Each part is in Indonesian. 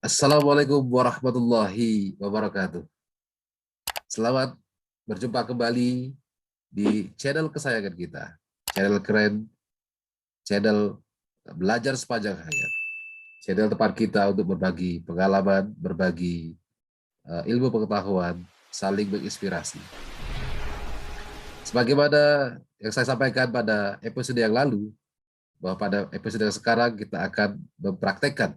Assalamualaikum warahmatullahi wabarakatuh. Selamat berjumpa kembali di channel kesayangan kita. Channel keren, channel belajar sepanjang hayat. Channel tempat kita untuk berbagi pengalaman, berbagi ilmu pengetahuan, saling menginspirasi. Sebagaimana yang saya sampaikan pada episode yang lalu, bahwa pada episode yang sekarang kita akan mempraktekkan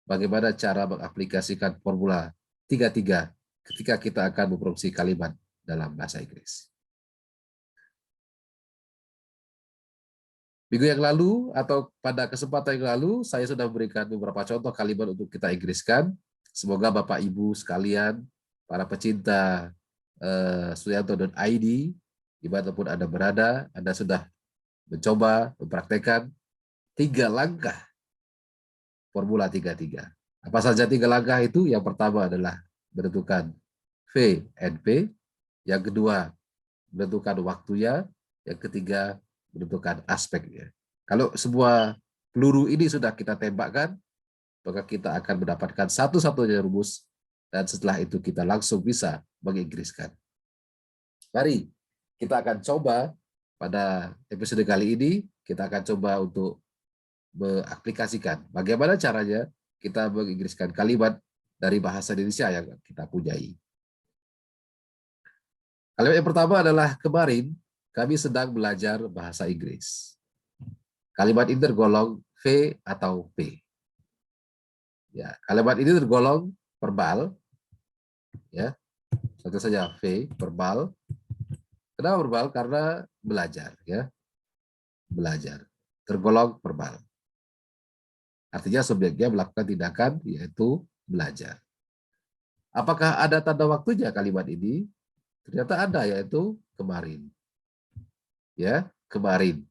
bagaimana cara mengaplikasikan formula 33 ketika kita akan memproduksi kalimat dalam bahasa Inggris. Minggu yang lalu atau pada kesempatan yang lalu, saya sudah memberikan beberapa contoh kalimat untuk kita Inggriskan. Semoga Bapak Ibu sekalian, para pecinta Suyanto.id, dimanapun Anda berada, Anda sudah mencoba mempraktekkan 3 langkah formula 33. Apa saja 3 langkah itu? Yang pertama adalah menentukan V and P, yang kedua menentukan waktunya, yang ketiga menentukan aspeknya. Kalau semua peluru ini sudah kita tembakkan, maka kita akan mendapatkan satu-satunya rumus, dan setelah itu kita langsung bisa menginggriskan. Mari kita akan coba pada episode kali ini, kita akan coba untuk mengaplikasikan bagaimana caranya kita menginggriskan kalimat dari bahasa Indonesia yang kita punyai. Kalimat yang pertama adalah kemarin kami sedang belajar bahasa Inggris. Kalimat ini tergolong V atau P. Ya, kalimat ini tergolong verbal. Ya, contoh saja V, verbal. Kenapa verbal? Karena belajar. Ya, belajar. Tergolong verbal. Artinya subjeknya melakukan tindakan yaitu belajar. Apakah ada tanda waktunya kalimat ini? Ternyata ada, yaitu kemarin. Ya, kemarin.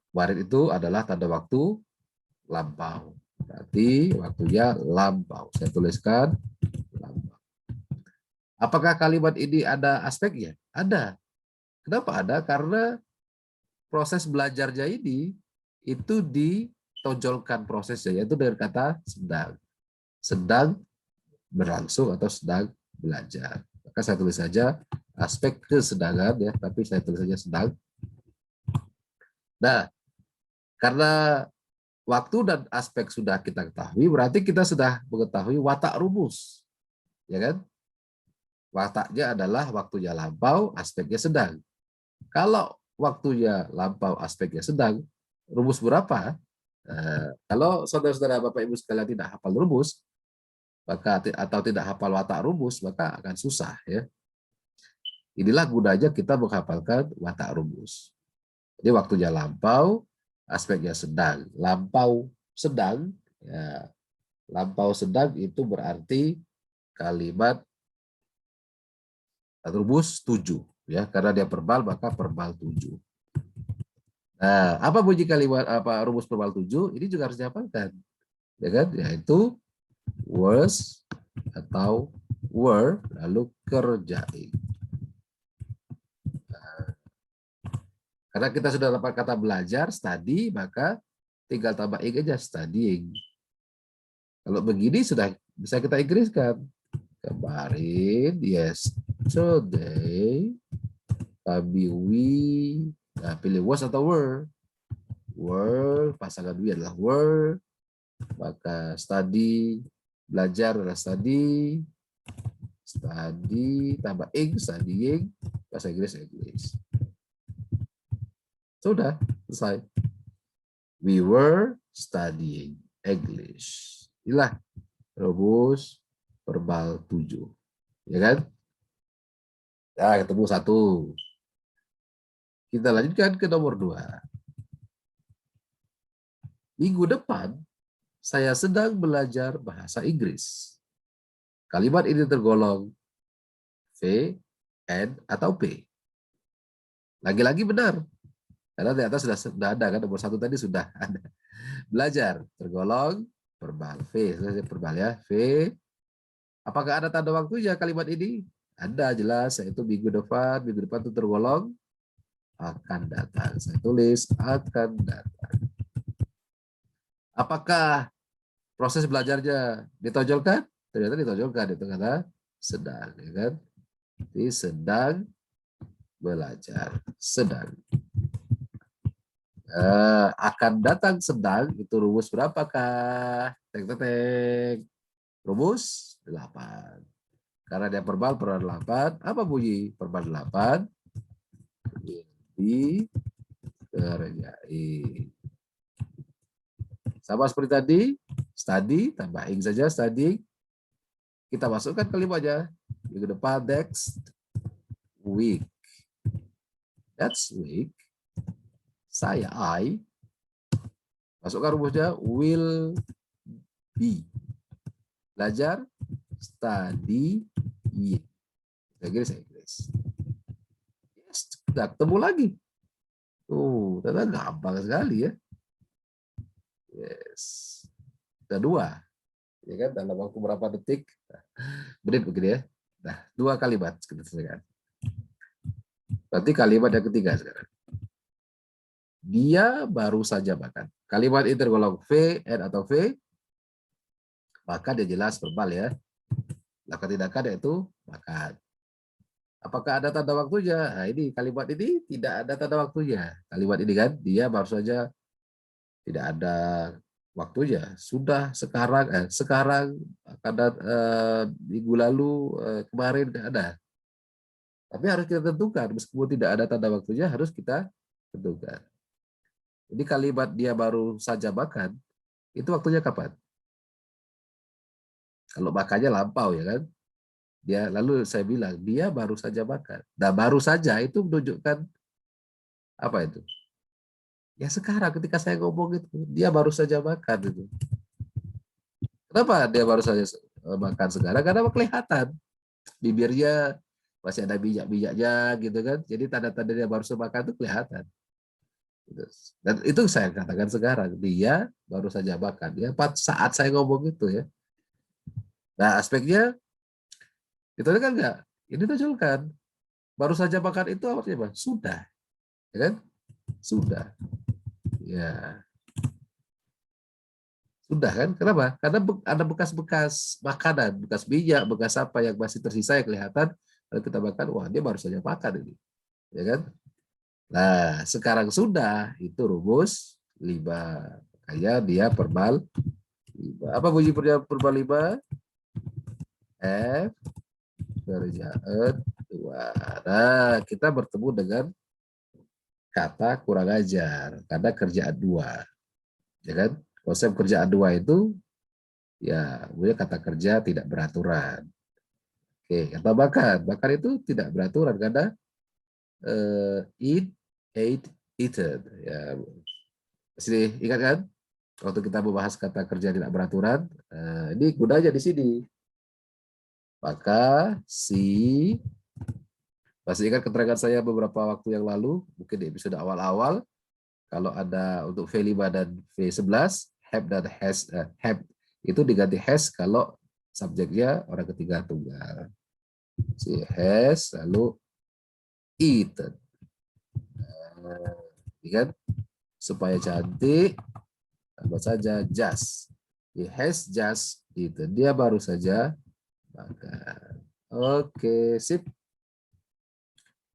Kemarin itu adalah tanda waktu lampau. Berarti waktunya lampau. Saya tuliskan lampau. Apakah kalimat ini ada aspeknya? Ada. Kenapa ada? Karena proses belajarnya ini itu ditonjolkan prosesnya, yaitu dengan kata sedang. Sedang berlangsung atau sedang belajar. Maka saya tulis saja aspek kesedangan, ya, tapi saya tulis saja sedang. Nah, karena waktu dan aspek sudah kita ketahui, berarti kita sudah mengetahui watak rumus. Ya kan? Wataknya adalah waktunya lampau, aspeknya sedang. Kalau waktunya lampau, aspeknya sedang, rumus berapa? Kalau saudara-saudara Bapak Ibu sekalian tidak hafal rumus, maka atau tidak hafal watak rumus, maka akan susah, ya. Inilah gunanya kita menghafalkan watak rumus. Jadi waktunya lampau, aspeknya sedang. Lampau sedang, ya, lampau sedang itu berarti kalimat rumus 7, ya, karena dia verbal maka verbal 7. Nah, apa bunyi kalimat rumus verbal 7? Ini juga harus dihafalkan, ya kan? Yaitu was atau were lalu kerjain. Karena kita sudah dapat kata belajar, study, maka tinggal tambah ing aja, studying. Kalau begini sudah bisa kita inggriskan. Kemarin, yesterday, kami nah, pilih was atau were. Were, pasangan we adalah were. Maka study, belajar adalah study. Study, tambah ing, studying. Bahasa Inggris, English. Sudah, selesai. We were studying English. Inilah rumus verbal 7. Ya kan? Nah, ketemu 1. Kita lanjutkan ke nomor 2. Minggu depan, saya sedang belajar bahasa Inggris. Kalimat ini tergolong V, N, atau P. Lagi-lagi benar. Karena di atas sudah ada, kan, nomor 1 tadi sudah ada. Belajar tergolong verbal V, verbal, ya, V. Apakah ada tanda waktunya kalimat ini? Ada, jelas, yaitu minggu depan. Minggu depan itu tergolong akan datang. Saya tulis akan datang. Apakah proses belajarnya ditonjolkan, ternyata ditonjolkan itu kata sedang, ya kan? Jadi sedang belajar, sedang. Akan datang sedang itu rumus berapakah? Teng teng teng. Rumus 8. Karena dia verbal 8. Apa bunyi verbal 8? Dikerjai. Sama seperti tadi, study, tambah ing saja study. Kita masukkan kalimatnya. Minggu depan, next week. That's week. Saya, I. Masukkan rumusnya, will be. Belajar, study, Inggris. Yes, kita ketemu lagi. Ternyata gampang sekali ya. Yes. Sudah 2. Ya kan, dalam waktu berapa detik? Menit begini ya. Nah, 2 kalimat kita selesaikan. Berarti kalimat yang ketiga sekarang. Dia baru saja makan. Kalimat ini tergolong V, N atau V, maka dia jelas verbal ya. Lakukan tindakan yaitu makan. Apakah ada tanda waktunya? Nah, ini kalimat ini tidak ada tanda waktunya. Kalimat ini kan, dia baru saja tidak ada waktunya. Sudah sekarang ada minggu lalu, kemarin ada. Tapi harus kita tentukan, meskipun tidak ada tanda waktunya harus kita tentukan. Jadi kalimat dia baru saja makan, itu waktunya kapan? Kalau makannya lampau ya kan? Dia lalu saya bilang dia baru saja makan. Nah, baru saja itu menunjukkan apa itu? Ya sekarang ketika saya ngomong itu, dia baru saja makan itu. Kenapa dia baru saja makan sekarang? Karena kelihatan bibirnya masih ada minyak-minyaknya gitu kan. Jadi tanda-tanda dia baru saja makan itu kelihatan. Dan itu saya katakan sekarang, dia baru saja makan. Ya, saat saya ngomong itu ya. Nah, aspeknya itu kan enggak. Ini tunjukkan. Baru saja makan itu artinya apa? Sudah. Ya kan? Sudah. Ya. Sudah kan? Kenapa? Karena ada bekas-bekas makanan, bekas minyak, bekas apa yang masih tersisa yang kelihatan. Kalau kita makan, wah dia baru saja makan ini. Ya kan? Nah, sekarang sudah itu rumus 5. Kayak dia verbal 5. Apa bunyi verbal 5? F kerjaan 2. Nah, kita bertemu dengan kata kurang ajar karena kerjaan 2. Ya kan? Konsep kerjaan 2 itu ya, punya kata kerja tidak beraturan. Oke, kata makan. Makan itu tidak beraturan karena eat, ate, eaten. Ya, masih ingat kan? Waktu kita membahas kata kerja tidak beraturan, ini gunanya di sini. Maka masih ingat keterangan saya beberapa waktu yang lalu, mungkin di episode awal-awal, kalau ada untuk V5 dan V11, have dan has, have itu diganti has kalau subjeknya orang ketiga tunggal. Si has lalu eaten. Kan? Supaya cantik, tambah saja just. He has just eaten. Dia baru saja makan. Oke, sip.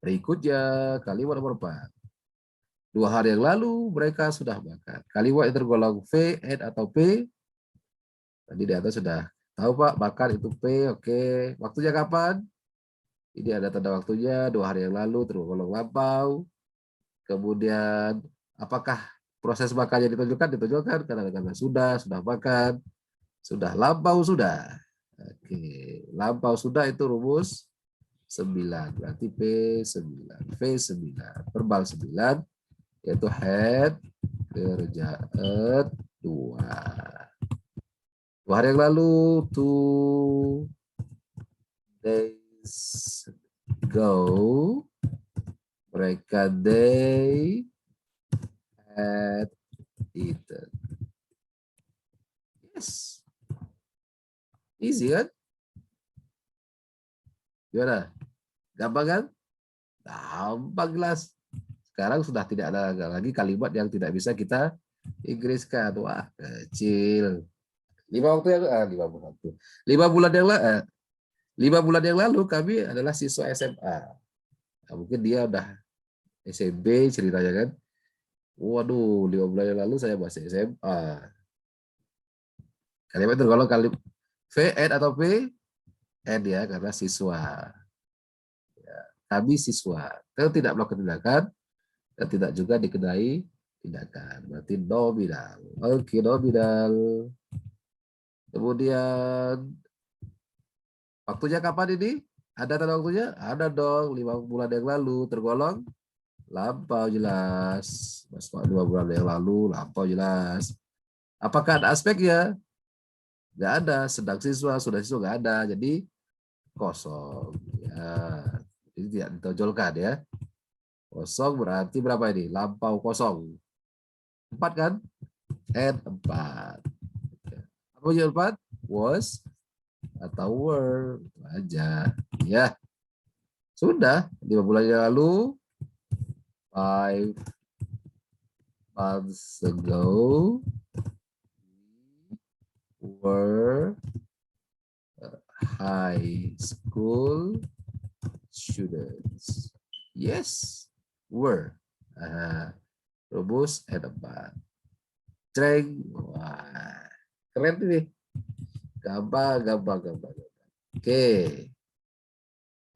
Berikutnya kalimat nomor 4. 2 hari yang lalu mereka sudah makan. Kalimat yang tergolong V, N atau P. Tadi di atas sudah tahu Pak, makan itu P. Oke, waktunya kapan? Ini ada tanda waktunya 2 hari yang lalu tergolong lampau. Kemudian apakah proses makannya ditunjukkan karena sudah makan, sudah lampau sudah. Oke, lampau sudah itu rumus 9. Berarti P9, V9, verbal 9 yaitu had kerjaan 2. 2 hari yang lalu, 2 days ago, mereka they had eaten. Yes. Easy kan? Gimana? Gampang kan? Gampang jelas. Sekarang sudah tidak ada lagi kalimat yang tidak bisa kita Inggriskan. Wah, kecil. 5 bulan yang lalu, 5 bulan yang lalu kami adalah siswa SMA. Nah, mungkin dia udah SMP ceritanya kan. Waduh, 5 bulan yang lalu saya masih SMA. Kalimat tergolong kalimat V, N, atau P? N ya, karena siswa. Ya, kami siswa. Kalau tidak melakukan tindakan, dan tidak juga dikenai tindakan. Berarti nominal. Oke, nominal. Kemudian, waktunya kapan ini? Ada tanda waktunya? Ada dong, 5 bulan yang lalu. Tergolong lampau jelas. Mas 5 bulan yang lalu, lampau jelas. Apakah ada aspeknya? Nggak ada. Sedang siswa, sudah siswa nggak ada. Jadi kosong. Ya, ini tidak ditonjolkan ya. Kosong berarti berapa ini? Lampau kosong. 4 kan? N 4. Apa yang 4? Was atau were aja. Ya. Sudah 5 bulan yang lalu. 5 months ago. Were high school students. Yes, were. Rumus N 4. Ceng. Wah, keren nih. Gampang. Oke.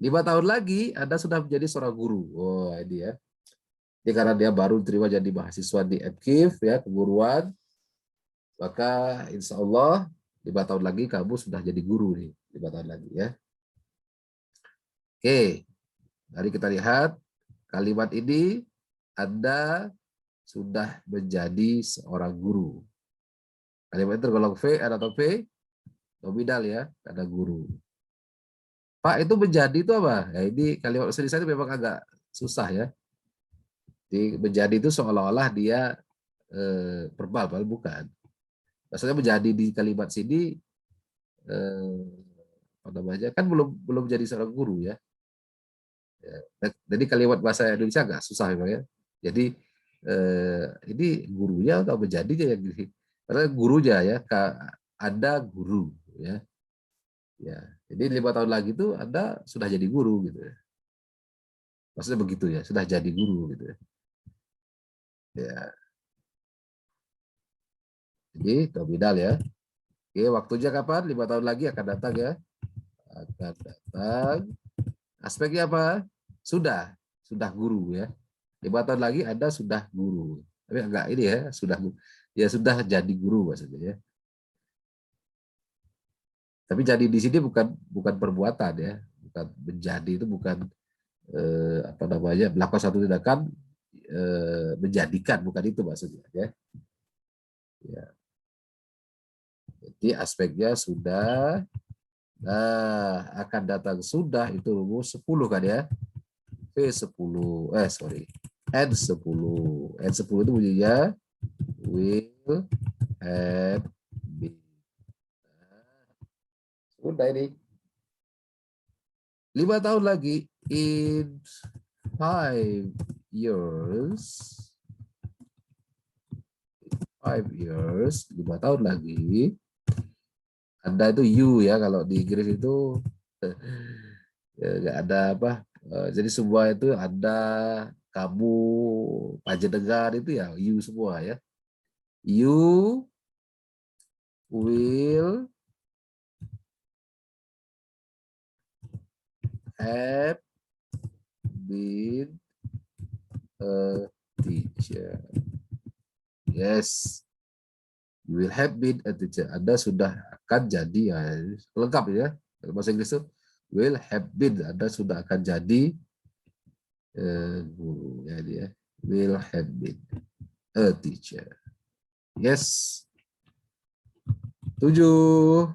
5 tahun lagi Anda sudah menjadi seorang guru. Oh, ini ya. Ini karena dia baru terima jadi mahasiswa di FKIF ya, keguruan. Maka insya Allah 5 tahun lagi kamu sudah jadi guru nih. 5 tahun lagi ya. Oke. Mari kita lihat kalimat ini Anda sudah menjadi seorang guru. Kalimat itu tergolong V atau P? Nominal ya, ada guru. Pak, itu menjadi itu apa? Ya, ini kalimat bahasa Indonesia itu memang agak susah ya. Jadi, menjadi itu seolah-olah dia verbal, bukan. Maksudnya menjadi di kalimat sini apa namanya? Kan belum jadi seorang guru ya. Jadi kalimat bahasa Indonesia agak susah memang ya. Jadi ini gurunya atau menjadinya yang gini. Karena gurunya ya, ada guru ya. Ya, jadi 5 tahun lagi itu Anda sudah jadi guru gitu ya. Maksudnya begitu ya, sudah jadi guru gitu ya. Ya. Jadi nominal ya. Oke, waktunya kapan? 5 tahun lagi akan datang ya. Akan datang. Aspeknya apa? Sudah guru ya. 5 tahun lagi Anda sudah guru. Tapi enggak ini ya, sudah jadi guru maksudnya ya. Tapi jadi di sini bukan perbuatan ya, bukan menjadi itu bukan apa namanya melakukan satu tindakan menjadikan, bukan itu maksudnya ya. Ya. Jadi aspeknya sudah, nah akan datang sudah itu rumus 10 kan ya. V10, N10. N10 itu bunyinya will have been. Udah ini. 5 tahun lagi, in 5 years, 5 tahun lagi, Anda itu you ya, kalau di Inggris itu nggak ada apa, jadi semua itu Anda, kamu, panjenengan itu ya you semua ya. You will have been a teacher. Yes. You will have been a teacher. Anda sudah akan jadi ya, lengkap ya. Bahasa Inggris itu will have been. Anda sudah akan jadi guru ya dia. Will have been a teacher. Yes. 7.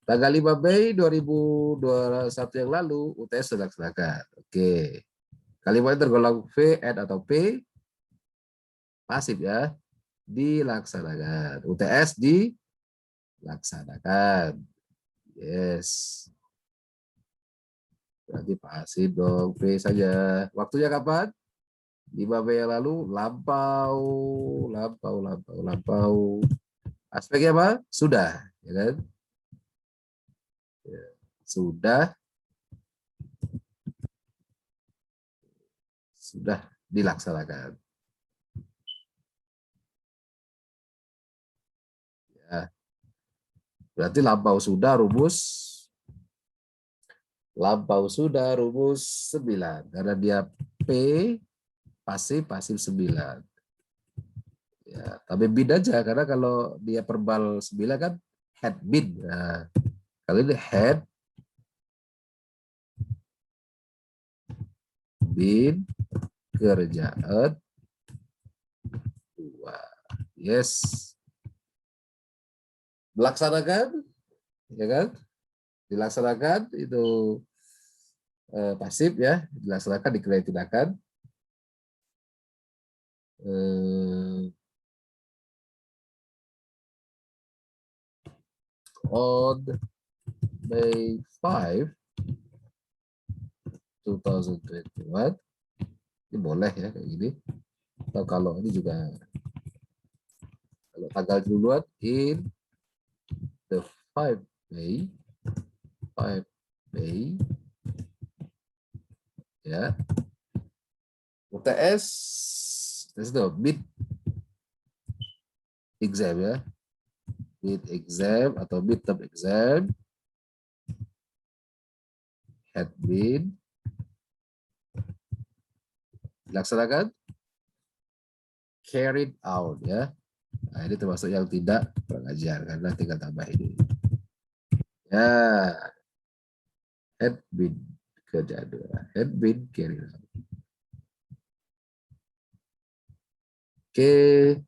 Tanggal 5 Mei 2021 yang lalu UTS dilaksanakan. Oke. Kalimat tergolong V, N, atau P? Pasif ya. Dilaksanakan. UTS dilaksanakan. Yes. Berarti pasif dong. P saja. Waktunya kapan? 5 Mei yang lalu. Lampau. Aspeknya apa? Sudah, ya kan? Ya, sudah dilaksanakan. Ya, berarti lampau sudah rumus 9 karena dia P pasif 9. Ya, tapi bid aja karena kalau dia verbal 9 kan had been. Nah, kalau ini had been kerjaan 2. Yes. Melaksanakan, ya kan? Dilaksanakan itu pasif ya, dilaksanakan dikira tindakan. On May 5, 2021, ini boleh ya kayak gini. Atau kalau ini juga, kalau tanggal duluan, in the 5 May, ya. UTS, itu mid exam ya, mid exam atau midterm exam had been dilaksanakan, carried out ya. Nah, ini termasuk yang tidak kurang ajar karena tinggal tambah ini. Ya, had been kerja 2, had been carried out. Oke,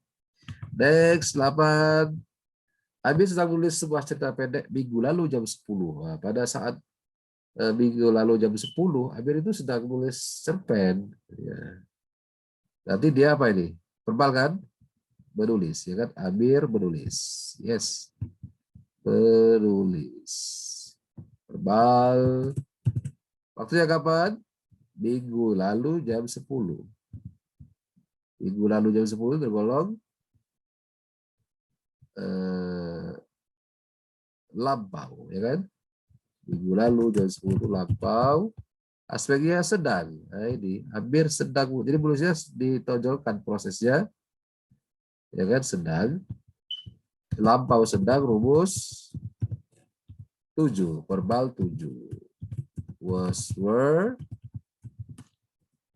next 8. Habis sedang menulis sebuah cerita pendek minggu lalu jam 10. Nah, pada saat minggu lalu jam 10, Abir itu sedang menulis cerpen. Ya. Nanti dia apa ini? Verbal kan? Menulis, ya kan? Abir menulis. Yes. Menulis. Verbal. Waktunya kapan? Minggu lalu jam 10. Minggu lalu jam 10 tergolong lampau, ya kan? Minggu lalu jam 10 lampau. Aspeknya sedang. Nah, ini hampir sedang. Jadi menulisnya ditonjolkan prosesnya, ya kan? Sedang. Lampau sedang rumus 7, verbal 7. Were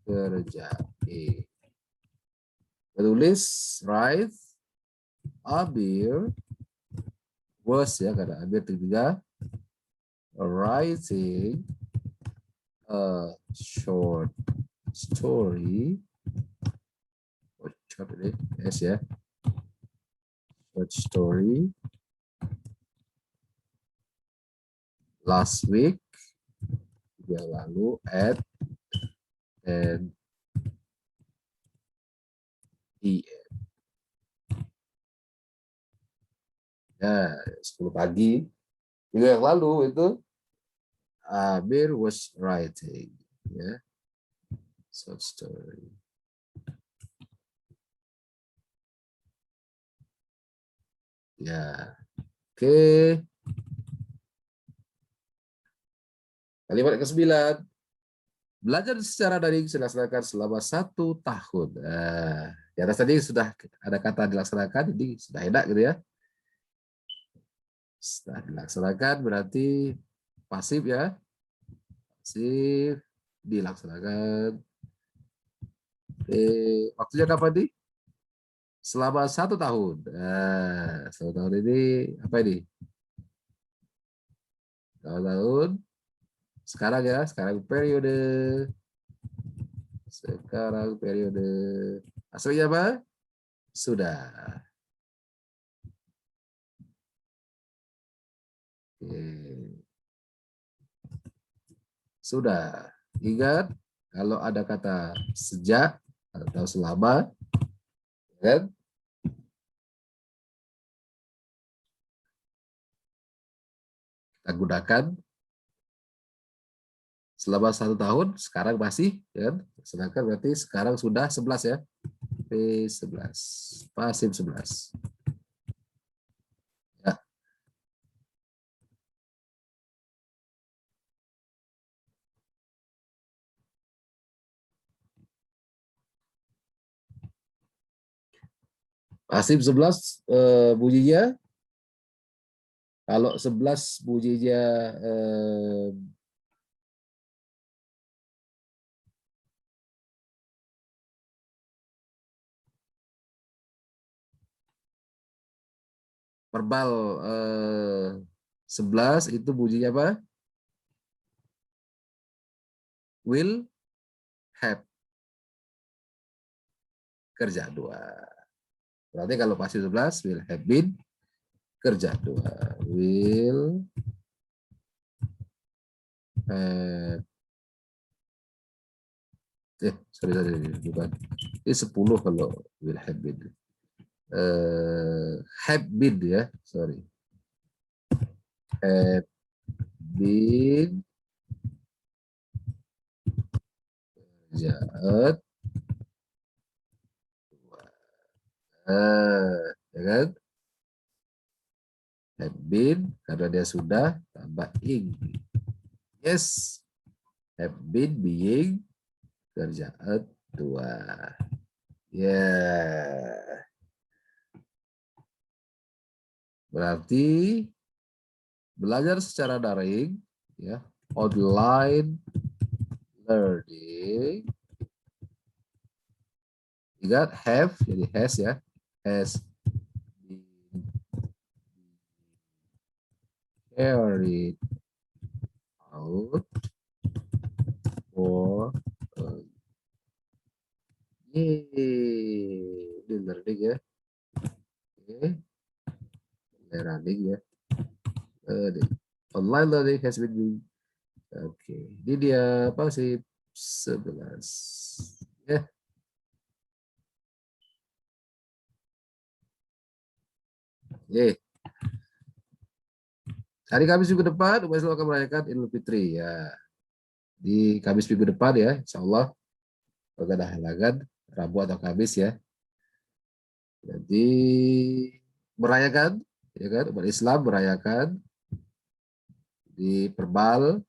kerja. Menulis write Abir was ya karena Abir juga writing a short story. Short ini yes ya. Short story last week yang lalu at and ya 10 pagi minggu yang lalu itu Abir was writing ya short story. Ya, oke. Kalimat ke-9. Belajar secara daring dilaksanakan selama 1 tahun. Nah, di atas tadi sudah ada kata dilaksanakan, jadi sudah enak gitu ya. Setelah dilaksanakan berarti pasif ya. Pasif dilaksanakan. Oke, waktunya kapan nih? Selama 1 tahun. Nah, 1 tahun ini apa ini? 1 tahun. Sekarang ya, sekarang periode. Sekarang periode. Aslinya apa? Sudah. Oke. Sudah. Ingat, kalau ada kata sejak atau selama, kan? Kita gunakan selama 1 tahun, sekarang masih, kan? Sedangkan berarti sekarang sudah 11 ya. P11. Pasif 11. Pasif 11 bunyinya, kalau 11 bunyinya verbal 11 itu bunyinya apa? Will have, kerja 2. Berarti kalau pasif 11 will have been, kerja 2. Will have, sorry, bukan. Ini 10 kalau will have been. Have been ya, sorry. Have been kerjaan 2. Ya kan? Have been, karena dia sudah, tambah ing. Yes, have been being, kerjaan 2. Ya. Berarti belajar secara daring, ya, online learning. Ingat have jadi has ya, has been carried out for ini learning ya. Oke, learning ya. Online learning has been. Oke, ini dia apa sih 11 ya. Oke. Hari Kamis minggu depan umat Islam akan merayakan Idul Fitri ya. Di Kamis minggu depan ya, insya Allah kalau ada halangan Rabu atau Kamis ya. Jadi merayakan, ya kan, umat Islam merayakan di Perbal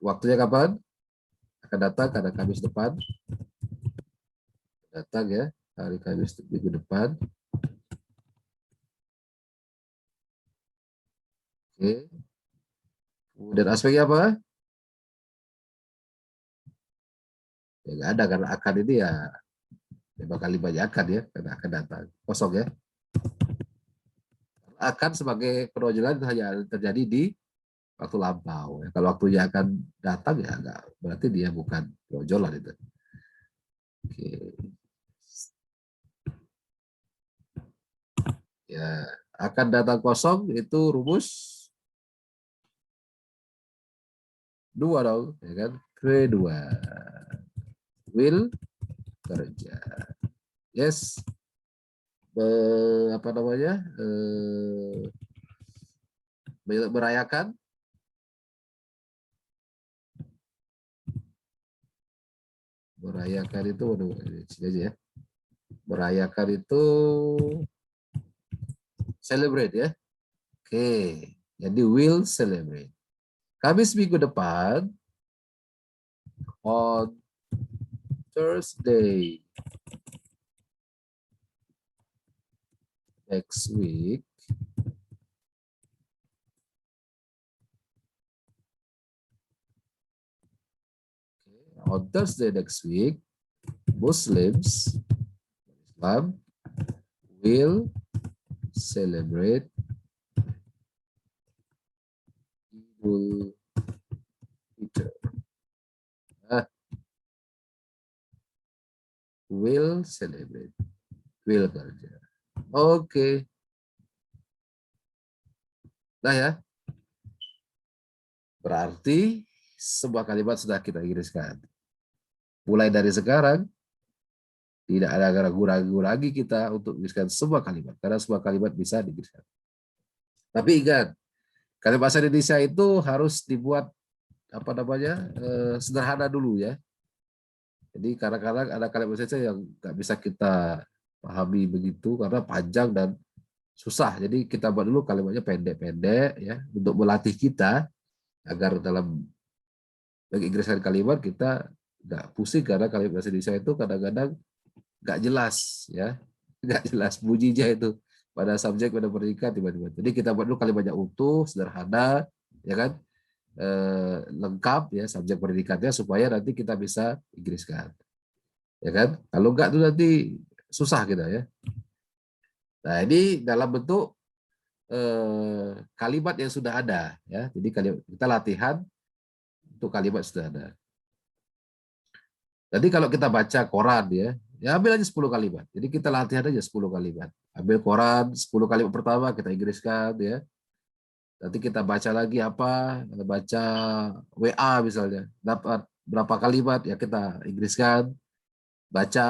waktunya kapan? Akan datang karena Kamis depan. Datang ya, hari Kamis minggu depan. Oke. Dan aspeknya apa? Ya nggak ada, karena akan ini ya 5 kali banyak akan ya, karena akan datang. Kosong ya. Akan sebagai penonjolan hanya terjadi di waktu lampau. Ya. Kalau waktunya akan datang ya enggak, berarti dia bukan penonjolan itu. Oke. Ya, akan datang kosong itu rumus 2 dong, ya kan? Kedua. Will, kerja. Yes. Apa namanya? Merayakan. Merayakan itu, waduh, sini aja ya. Merayakan itu celebrate ya. Oke, jadi will celebrate. Kamis minggu depan on Thursday next week on Thursday next week Muslims Islam will celebrate Idul Fitri. Will celebrate, will kerja. Oke. Nah ya. Berarti sebuah kalimat sudah kita iriskan. Mulai dari sekarang tidak ada ragu-ragu lagi kita untuk mengiriskan sebuah kalimat, karena sebuah kalimat bisa diiriskan. Tapi ingat, kalimat bahasa Indonesia itu harus dibuat apa namanya sederhana dulu ya. Jadi kadang-kadang ada kalimat bahasa Indonesia yang nggak bisa kita pahami begitu karena panjang dan susah. Jadi kita buat dulu kalimatnya pendek-pendek ya untuk melatih kita agar dalam menginggriskan kalimat kita nggak pusing karena kalimat bahasa Indonesia itu kadang-kadang nggak jelas ya, nggak jelas bunyinya itu pada subjek pada predikat tiba-tiba. Jadi kita buat dulu kalimatnya utuh, sederhana, ya kan, lengkap ya subjek predikatnya supaya nanti kita bisa inggriskan, ya kan. Kalau nggak tuh nanti susah kita ya. Nah ini dalam bentuk kalimat yang sudah ada ya. Jadi kita latihan untuk kalimat sudah ada. Jadi kalau kita baca koran ya ambil aja 10 kalimat. Jadi kita latihan aja 10 kalimat. Ambil koran 10 kalimat pertama kita inggriskan ya. Nanti kita baca lagi apa? Baca WA misalnya. Dapat berapa kalimat ya kita inggriskan. Baca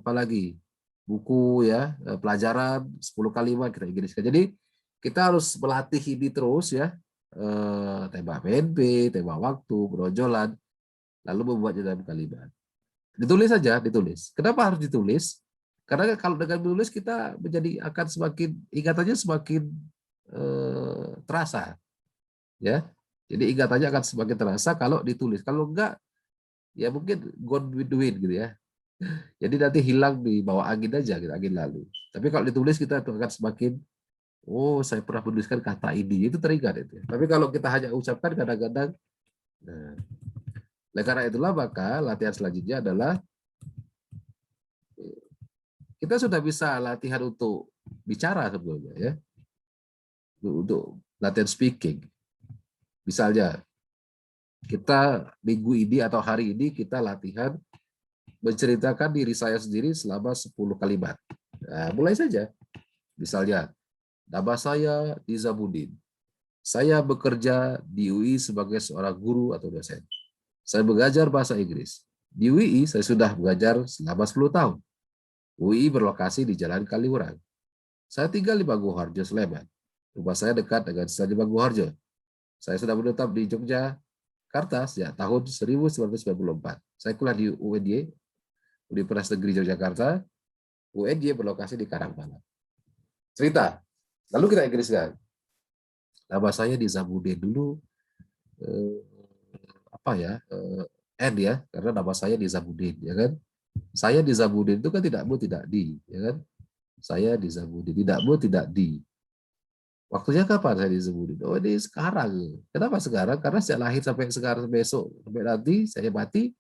apa lagi? Buku ya, pelajaran 10 kalimat kita inggriskan. Jadi kita harus melatih ini terus ya. Tembak PNP, tembak waktu, penonjolan, lalu membuatnya dalam kalimat. Ditulis saja, ditulis. Kenapa harus ditulis? Karena kalau dengan menulis kita akan semakin ingatannya semakin terasa, ya. Jadi ingatannya akan semakin terasa kalau ditulis. Kalau enggak, ya mungkin gone with the wind gitu ya. Jadi nanti hilang di bawah angin aja, gitu, angin lalu. Tapi kalau ditulis kita akan semakin, oh saya pernah menuliskan kata ini, itu teringat itu. Tapi kalau kita hanya ucapkan kadang-kadang, nah, oleh karena itulah maka latihan selanjutnya adalah kita sudah bisa latihan untuk bicara sebelumnya ya, untuk latihan speaking. Misalnya kita minggu ini atau hari ini kita latihan menceritakan diri saya sendiri selama 10 kalimat. Nah, mulai saja. Misalnya, nama saya Nizamuddin. Saya bekerja di UI sebagai seorang guru atau dosen. Saya belajar bahasa Inggris. Di UI saya sudah belajar selama 10 tahun. UI berlokasi di Jalan Kaliurang. Saya tinggal di Baguharjo, Sleman. Rumah saya dekat dengan stadion Baguharjo. Saya sudah menetap di Yogyakarta sejak tahun 1994. Saya kuliah di UNY, Universitas Negeri Yogyakarta. UNY berlokasi di Karangpalang. Cerita. Lalu kita inggriskan. Nama saya Nizamuddin dulu N ya, karena nama saya Nizamuddin, ya kan. Saya Nizamuddin itu kan tidak mu tidak di, ya kan. Saya Nizamuddin, tidak mu tidak di. Waktunya kapan saya Nizamuddin? Oh ini sekarang. Kenapa sekarang? Karena saya lahir sampai sekarang, besok sampai nanti saya mati,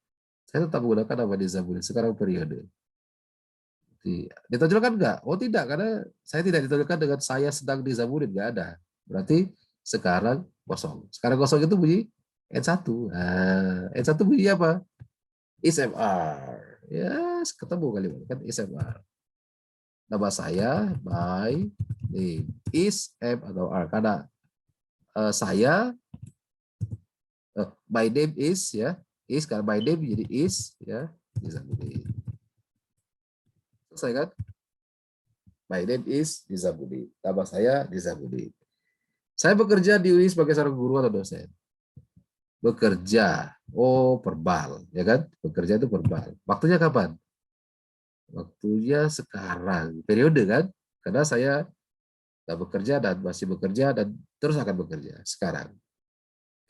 saya tetap menggunakan nama Nizamuddin. Sekarang periode. Ditonjolkan enggak? Oh tidak, karena saya tidak ditonjolkan dengan saya sedang Nizamuddin, enggak ada. Berarti sekarang kosong. Sekarang kosong itu bunyi N1. Nah, N1 bunyi apa? Is MR. Ya, ketemu kali kan is MR. Nama saya by name is M atau R karena saya by name is ya, is karena by name jadi is ya, Nizamuddin. Selesai kan? My name is Nizamuddin. Nama saya Nizamuddin. Saya bekerja di UI sebagai seorang guru atau dosen. Bekerja, oh verbal, ya kan? Bekerja itu verbal. Waktunya kapan? Waktunya sekarang, periode kan? Karena saya sudah bekerja dan masih bekerja dan terus akan bekerja sekarang.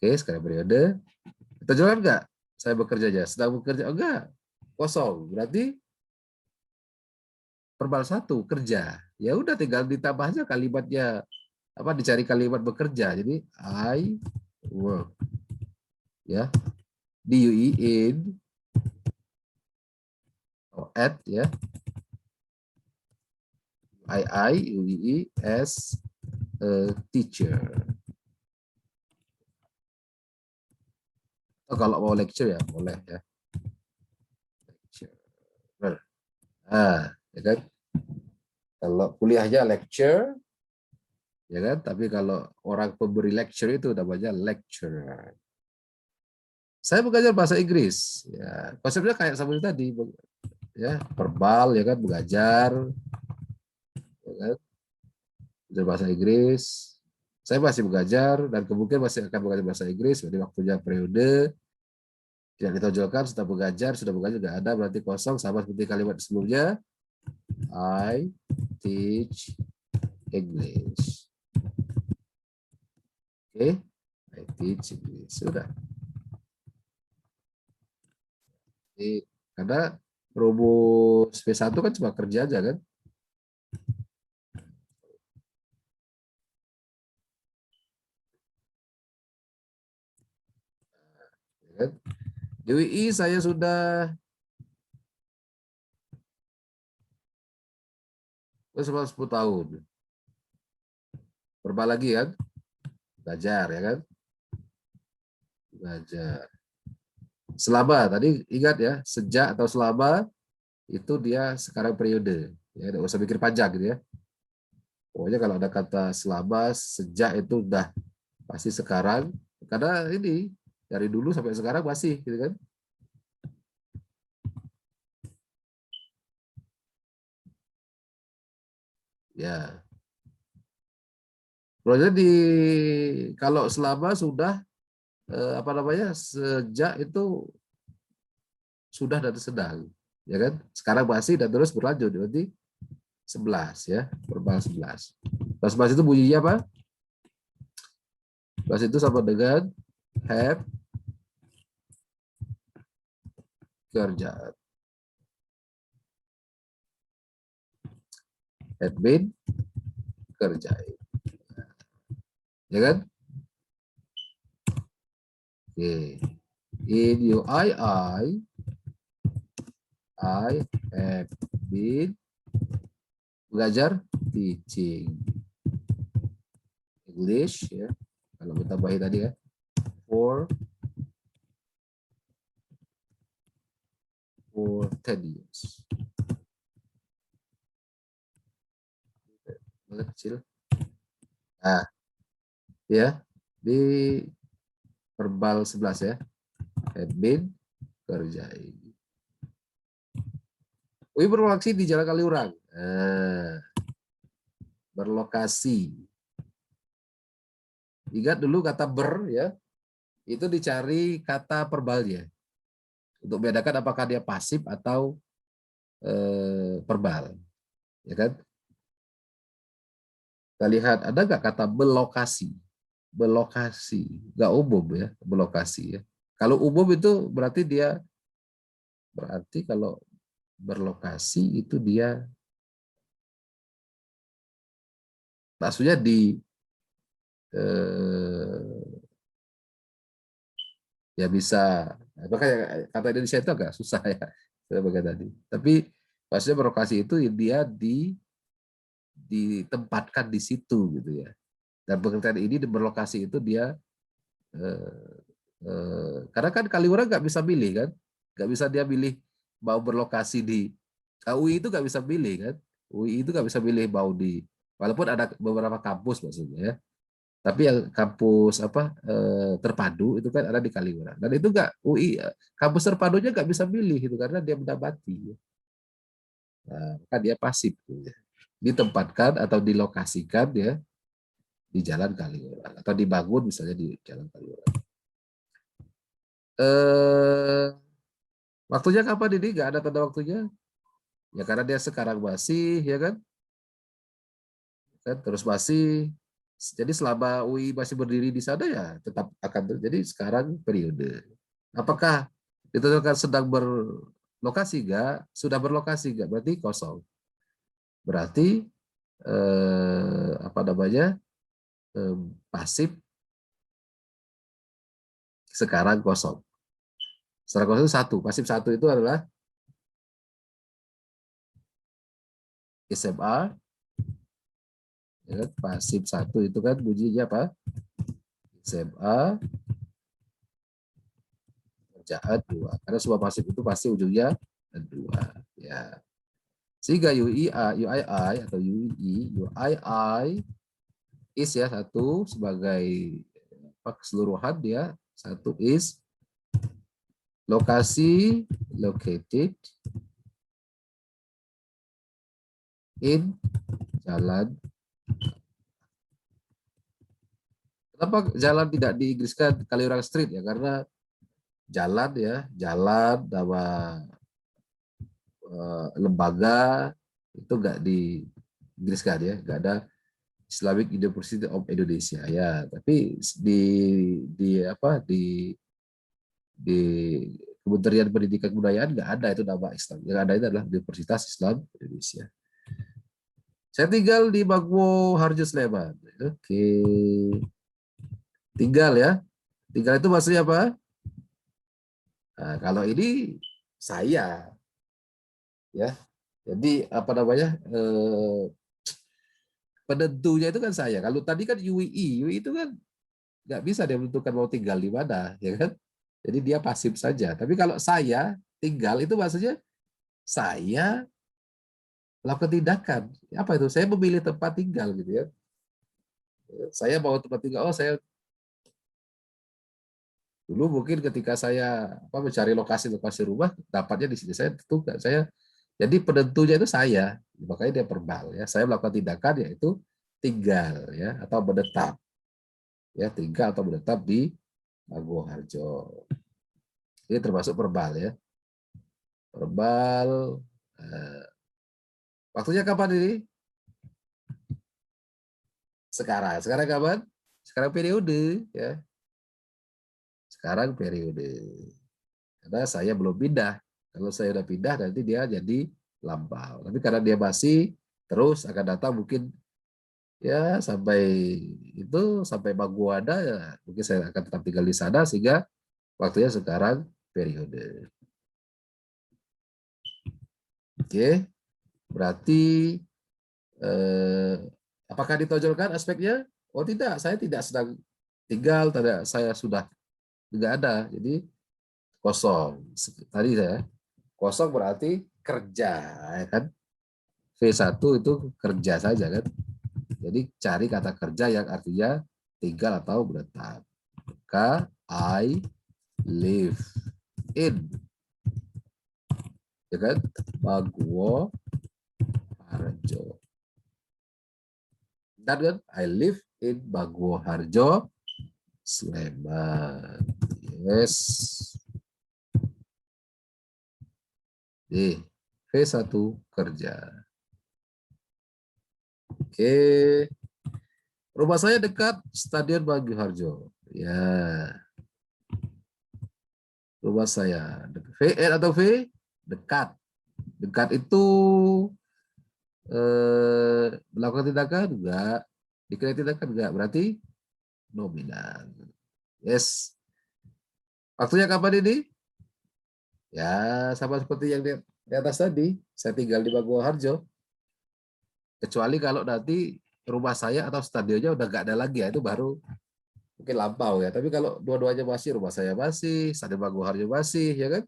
Oke, sekarang periode. Kita jalan enggak? Saya bekerja aja. Sedang bekerja? Oh, enggak. Kosong. Berarti verbal 1, kerja. Ya udah tinggal ditambah aja kalimatnya. Apa dicari kalimat bekerja. Jadi I work. Ya. Di UI in at ya. UI as a teacher. Oh, kalau mau lecture ya boleh ya. Lecture. Nah, ya kan? Kalau kuliahnya lecture, ya kan? Tapi kalau orang pemberi lecture itu namanya lecturer. Saya belajar bahasa Inggris. Ya, konsepnya kayak seperti tadi, ya, verbal, ya kan, belajar, ya kan, belajar bahasa Inggris. Saya masih belajar dan kemungkinan masih akan belajar bahasa Inggris. Jadi waktunya periode tidak ditonjolkan, sudah belajar tidak ada, berarti kosong sama seperti kalimat sebelumnya. I teach English. Oke, I teach English. Sudah. Jadi, karena rumus P1 kan cuma kerja aja kan. Di UI saya sudah selama 10 tahun. Berapa lagi kan? Belajar ya kan? Belajar. Selama, tadi ingat ya, sejak atau selama itu dia sekarang periode. Ya, tidak usah mikir panjang gitu ya. Pokoknya kalau ada kata selama, sejak itu udah pasti sekarang. Karena ini dari dulu sampai sekarang masih gitu kan. Ya. Jadi kalau selama sudah apa namanya, sejak itu sudah dan sedang, ya kan? Sekarang masih dan terus berlanjut, berarti 11 ya, verbal 11. 11 itu bunyinya apa? 11 itu sama dengan have, kerjaan. Had been, kerjain. Ya kan? Oke. In UI, I have been belajar teaching English ya. Kalau kita tambahin tadi ya, for 10 years. Kecil. Nah, ya di verbal 11 ya. Had been, kerjain. UI berlokasi di Jalan Kaliurang. Berlokasi. Ingat dulu kata ber ya, itu dicari kata perbalnya untuk membedakan apakah dia pasif atau verbal, ya kan? Kita lihat ada nggak kata belokasi? Belokasi, nggak umum ya, belokasi ya. Kalau umum itu berarti kalau berlokasi itu dia maksudnya ya bisa, makanya kata Indonesia itu agak susah ya sebagai tadi. Tapi maksudnya berlokasi itu dia ditempatkan di situ gitu ya. Dan pengertian ini berlokasi itu dia karena kan Kaliurang nggak bisa pilih kan, nggak bisa dia pilih mau berlokasi di UI itu nggak bisa pilih kan, UI itu nggak bisa pilih mau di, walaupun ada beberapa kampus maksudnya ya, tapi yang kampus apa terpadu itu kan ada di Kaliurang, dan itu nggak UI kampus terpadunya nggak bisa pilih itu karena dia mendapati, nah, kan dia pasif gitu ya. Ditempatkan atau dilokasikan ya di Jalan Kaliurang atau dibangun misalnya di Jalan Kaliurang. Waktunya kapan ini? Nggak ada tanda waktunya. Ya karena dia sekarang masih, ya kan? Terus masih. Jadi selama UI masih berdiri di sana ya tetap akan terjadi sekarang periode. Apakah ditentukan sedang berlokasi enggak? Sudah berlokasi enggak? Berarti kosong. Berarti apa namanya? Pasif sekarang kosong. Sekarang kosong itu satu. Pasif satu itu adalah SMA. Ya, pasif satu itu kan bunyinya apa? SMA, kerjaan dua. Karena semua pasif itu pasti ujungnya dua. Ya. Sehingga UII atau UII is ya satu sebagai keseluruhan dia, satu is lokasi, located in jalan. Kenapa jalan tidak diinggriskan Kaliurang Street ya? Karena jalan ya, jalan nama lembaga itu nggak di Inggris kan ya, nggak ada Islamic University of Indonesia ya, tapi di Kementerian Pendidikan Kebudayaan nggak ada itu nama Islam. Yang ada itu adalah Universitas Islam Indonesia. Saya tinggal di Bagwo Harjo Sleman. Oke. Tinggal ya. Tinggal itu maksudnya apa? Nah, kalau ini saya ya. Jadi apa namanya? Penentunya itu kan saya. Kalau tadi kan UI itu kan nggak bisa dia menentukan mau tinggal di mana, ya kan? Jadi dia pasif saja. Tapi kalau saya tinggal itu maksudnya saya melakukan tindakan. Apa itu? Saya memilih tempat tinggal gitu ya. Saya mau tempat tinggal. Oh, saya dulu mungkin ketika saya mencari lokasi-lokasi rumah dapatnya di sini. Saya tentukan saya. Jadi penentunya itu saya. Makanya dia verbal ya. Saya melakukan tindakan yaitu tinggal ya atau menetap. Ya, tinggal atau menetap di Bagwo Harjo. Ini termasuk verbal ya. Verbal. Waktunya kapan ini? Sekarang. Sekarang kapan? Sekarang periode ya. Sekarang periode. Karena saya belum pindah. Kalau saya udah pindah nanti dia jadi lampau. Tapi karena dia masih terus akan datang mungkin ya sampai Bagwo ada ya mungkin saya akan tetap tinggal di sana sehingga waktunya sekarang periode. Oke. Berarti apakah ditonjolkan aspeknya? Oh tidak, saya tidak sedang tinggal, saya sudah tidak ada. Jadi kosong. Tadi saya kosong berarti kerja, ya kan? V1 itu kerja saja kan. Jadi cari kata kerja yang artinya tinggal atau menetap. Maka I live in, ya kan? Bagwo Harjo. Dan kan? I live in Bagwo Harjo, Sleman. Yes. D. V1 kerja. Oke. Rumah saya dekat Stadion Bagwo Harjo. Ya. Rumah saya. VN atau V? Dekat. Dekat itu melakukan tindakan? Enggak. Dikira tindakan? Enggak. Berarti nominal. Yes. Waktunya kapan ini? Ya, sama seperti yang di atas tadi. Saya tinggal di Bagwo Harjo. Kecuali kalau nanti rumah saya atau stadionnya udah nggak ada lagi ya, itu baru mungkin lampau ya. Tapi kalau dua-duanya masih, rumah saya masih, stadion Bagwo Harjo masih, ya kan?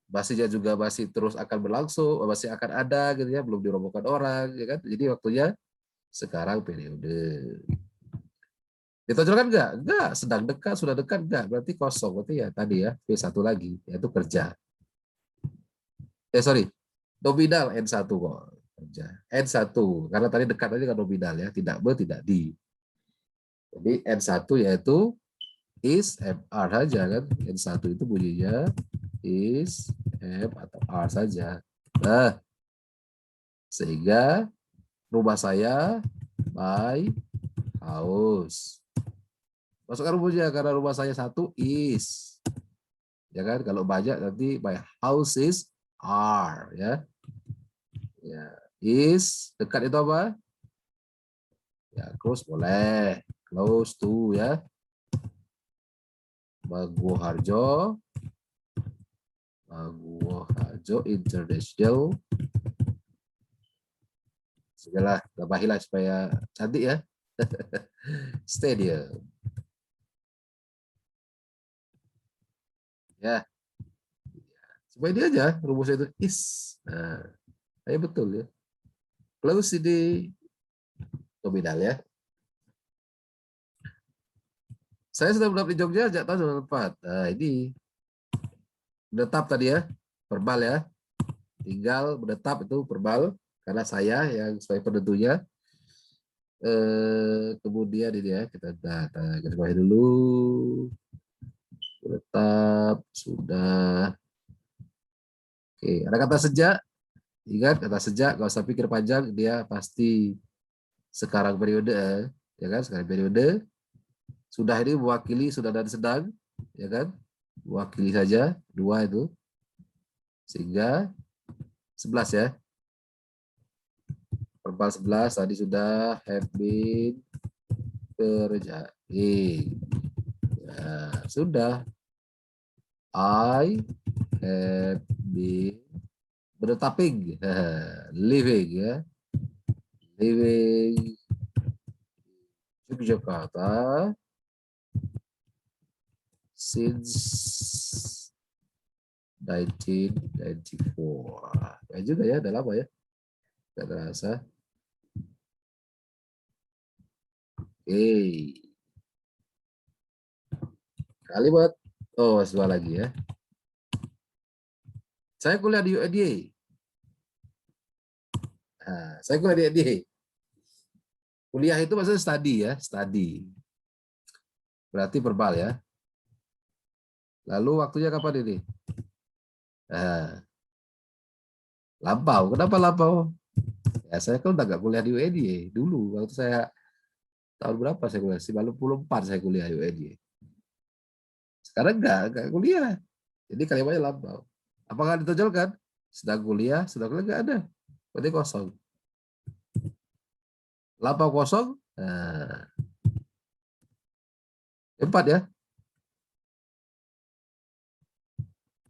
Masihnya juga masih terus akan berlangsung, masih akan ada gitu ya, belum dirobohkan orang, ya kan? Jadi waktunya sekarang periode. Ditonjolkan enggak? Enggak, sedang dekat, sudah dekat enggak? Berarti kosong, berarti ya tadi ya, V1 lagi, yaitu kerja. Sorry, nominal N1 kok. Kerja. N1, karena tadi dekat aja kan nominal ya, tidak be, tidak di. Jadi N1 yaitu is, MR saja kan. N1 itu bunyinya is, M atau R saja. Nah, sehingga rumah saya, my house. Masukkan rumusnya karena rumah saya satu is. Ya kan? Kalau banyak nanti my house is are ya. Ya, is dekat itu apa? Ya, close boleh. Close to ya. Bagwo Harjo. Bagwo Harjo International. Segala tambahilah supaya cantik ya. Stadium. Ya. Supaya dia aja rumusnya itu is. Nah, ya betul ya. Close ini nominal ya. Saya sudah menetap di Jogja sejak tahun 2004. Nah, ini menetap tadi ya, verbal ya. Tinggal menetap itu verbal karena saya yang sebagai penentunya. Kemudian ini ya, kita garis bawahi dulu. Menetap sudah. Oke, ada kata sejak. Ingat kata sejak, nggak usah pikir panjang, dia pasti sekarang periode, ya kan? Sekarang periode. Sudah ini mewakili sudah dan sedang, ya kan? Mewakili saja dua itu, sehingga 11 ya. Verbal 11 tadi sudah have been kerjain. Ya, sudah. I have been bertaping, living ya, living Yogyakarta since 1994. Ya juga ya, udah lama ya. Gak terasa. Oke. Kalimat. Oh, sebuah lagi ya. Saya kuliah di UNY. Nah, saya kuliah di UNY. Kuliah itu maksudnya study ya, study. Berarti verbal ya. Lalu waktunya kapan ini? Nah, lampau. Kenapa lampau? Ya, saya kan udah gak kuliah di UNY dulu. Waktu saya tahun berapa saya kuliah? 94 saya kuliah di UNY. Sekarang enggak kuliah. Jadi kalimatnya lampau. Apakah ditonjolkan? Sedang kuliah enggak ada. Berarti kosong. Lampau kosong. Nah, 4 ya.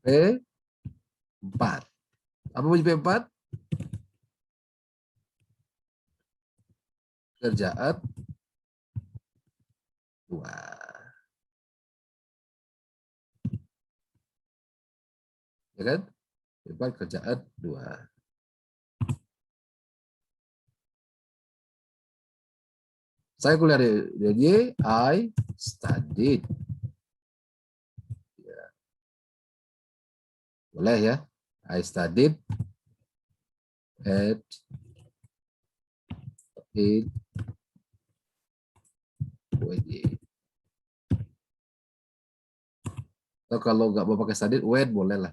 P4. Apa bunyi P4? Kerjaan 2. Ya kan? P4 kerjaan 2. Saya kuliah di I studied. Ya. Boleh ya. I studied at in UNY. Atau kalau nggak mau pakai studied, when boleh lah.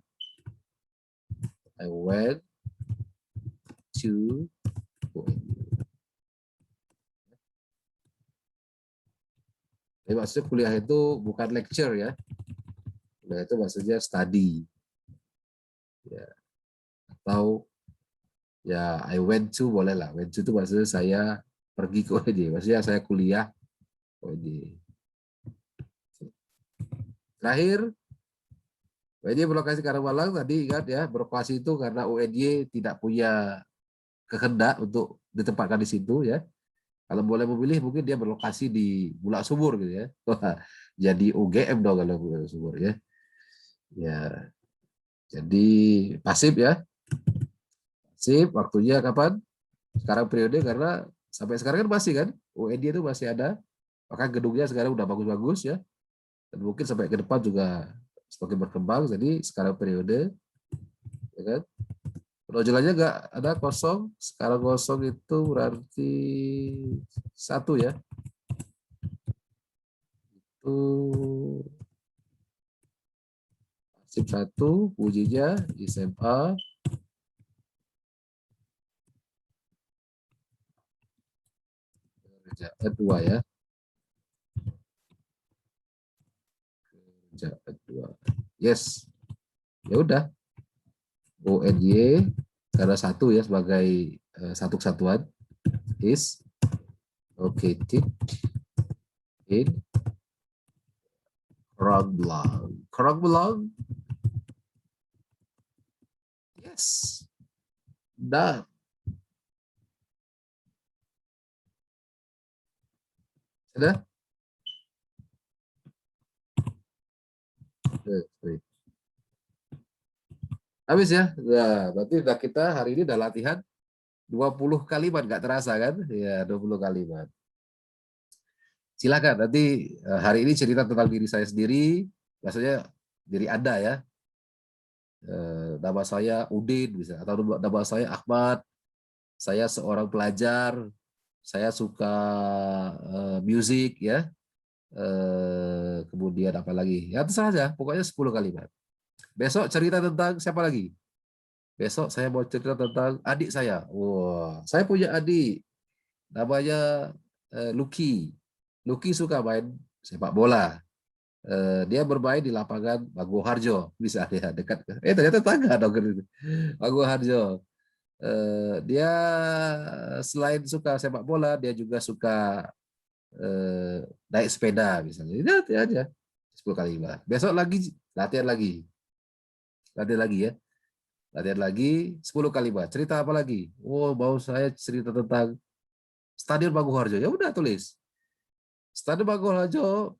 I went to UNY. Jadi maksudnya kuliah itu bukan lecture ya. Kuliah itu maksudnya study. Ya. Atau ya I went to boleh lah. Went to itu maksudnya saya pergi ke UNY. Maksudnya saya kuliah UNY. Terakhir, UNY berlokasi di Karawalang tadi ingat ya, berlokasi itu karena UNY tidak punya kehendak untuk ditempatkan di situ ya. Kalau boleh memilih mungkin dia berlokasi di Bulak Sumur gitu ya. Jadi UGM dong kalau Bulak Sumur ya. Ya. Jadi pasif ya. Pasif waktunya kapan? Sekarang periode karena sampai sekarang kan masih kan UNY itu masih ada. Maka gedungnya sekarang udah bagus-bagus ya. Dan mungkin sampai ke depan juga semakin berkembang. Jadi sekarang periode ya kan. Penonjolannya nggak ada kosong. Sekarang kosong itu berarti 1 ya. Itu SIP 1, ujinya SMA. Kerjaan 2 ya. Kerjaan 2. Yes. Ya udah. UNY karena 1 ya sebagai satu kesatuan is located in Krongblong. Krongblong? Yes. Dah. Sudah? Habis ya? Nah, berarti udah kita hari ini udah latihan 20 kalimat, nggak terasa kan? Ya, 20 kalimat. Silakan nanti hari ini cerita tentang diri saya sendiri, maksudnya diri Anda ya. Nama saya Udin bisa, atau nama saya Ahmad. Saya seorang pelajar, saya suka musik ya. Kemudian apa lagi? Ya terserah saja, pokoknya 10 kalimat. Besok cerita tentang siapa lagi? Besok saya mau cerita tentang adik saya. Wah, saya punya adik. namanya Lucky. Lucky suka main sepak bola. Dia bermain di lapangan Bagoharjo, bisa dia dekat. Ternyata tangga dong. Bagoharjo. Dia selain suka sepak bola, dia juga suka naik sepeda misalnya. Lihat aja 10 kali lah. Besok lagi latihan lagi. Latihan lagi ya. Latihan lagi 10 kali bah. Cerita apa lagi? Oh, mau saya cerita tentang Stadion Bagoharjo. Ya udah tulis. Stadion Bagoharjo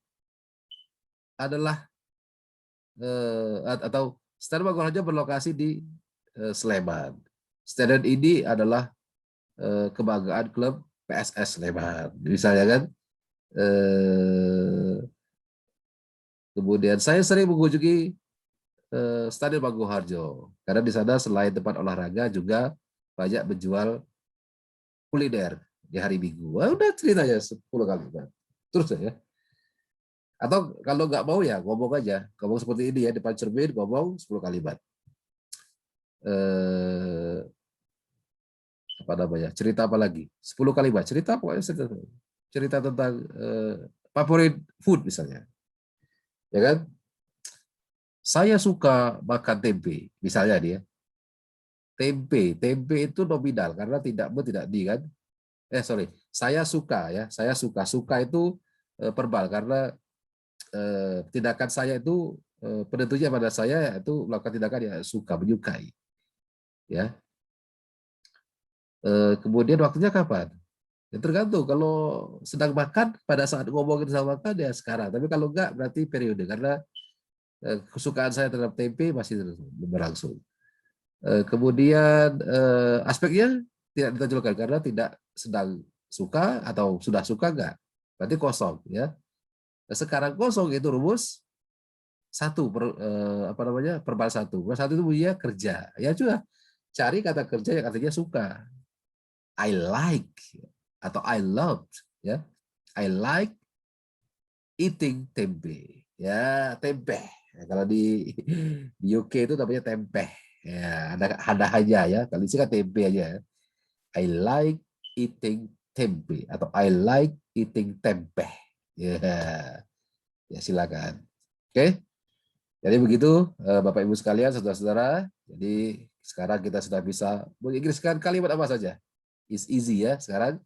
adalah atau Stadion Bagoharjo berlokasi di Sleman. Stadion ini adalah kebanggaan klub PSS Sleman. Misalnya kan. Kemudian saya sering mengunjungi Stadion Bagoharjo karena di sana selain tempat olahraga juga banyak menjual kuliner di hari Minggu. Wah, udah ceritanya 10 kali. Terus ya. Atau kalau nggak mau ya ngomong aja. Ngomong seperti ini ya, depan cermin ngomong 10 kalimat. Apa namanya? Cerita apa lagi? 10 kalimat. Cerita pokoknya cerita tentang favorit food misalnya. Ya kan? Saya suka makan tempe, misalnya dia. Tempe itu nominal karena tidak di kan. Sorry, saya suka ya. Saya suka itu verbal karena tindakan saya itu penentunya pada saya itu melakukan tindakan ya suka, menyukai. Ya. Kemudian waktunya kapan? Ya tergantung. Kalau sedang makan pada saat ngomongin sama makan ya sekarang. Tapi kalau enggak berarti periode karena kesukaan saya terhadap tempe masih berlangsung. Kemudian aspeknya tidak ditonjolkan karena tidak sedang suka atau sudah suka enggak. Berarti kosong ya. Sekarang kosong itu rumus satu verbal satu. Verbal satu itu bunyinya kerja. Ya sudah cari kata kerja yang artinya suka. I like atau I love ya. I like eating tempe. Ya, tempe. Ya, kalau di UK itu namanya tempe. Ya, ada aja ya. Kalau di sini kan tempe aja. I like eating tempe atau I like eating tempe. Ya, ya silakan. Oke. Jadi begitu Bapak Ibu sekalian, saudara-saudara. Jadi sekarang kita sudah bisa menginggriskan kalimat apa saja. It's easy ya sekarang.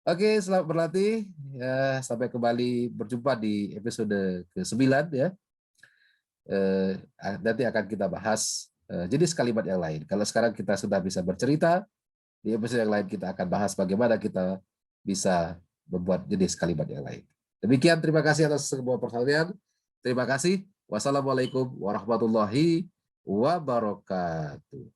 Oke, selamat berlatih. Ya, sampai kembali berjumpa di episode ke-9 ya. Nanti akan kita bahas jenis kalimat yang lain. Kalau sekarang kita sudah bisa bercerita, di episode yang lain kita akan bahas bagaimana kita bisa membuat jenis kalimat yang lain. Demikian, terima kasih atas semua perhatian. Terima kasih. Wassalamualaikum warahmatullahi wabarakatuh.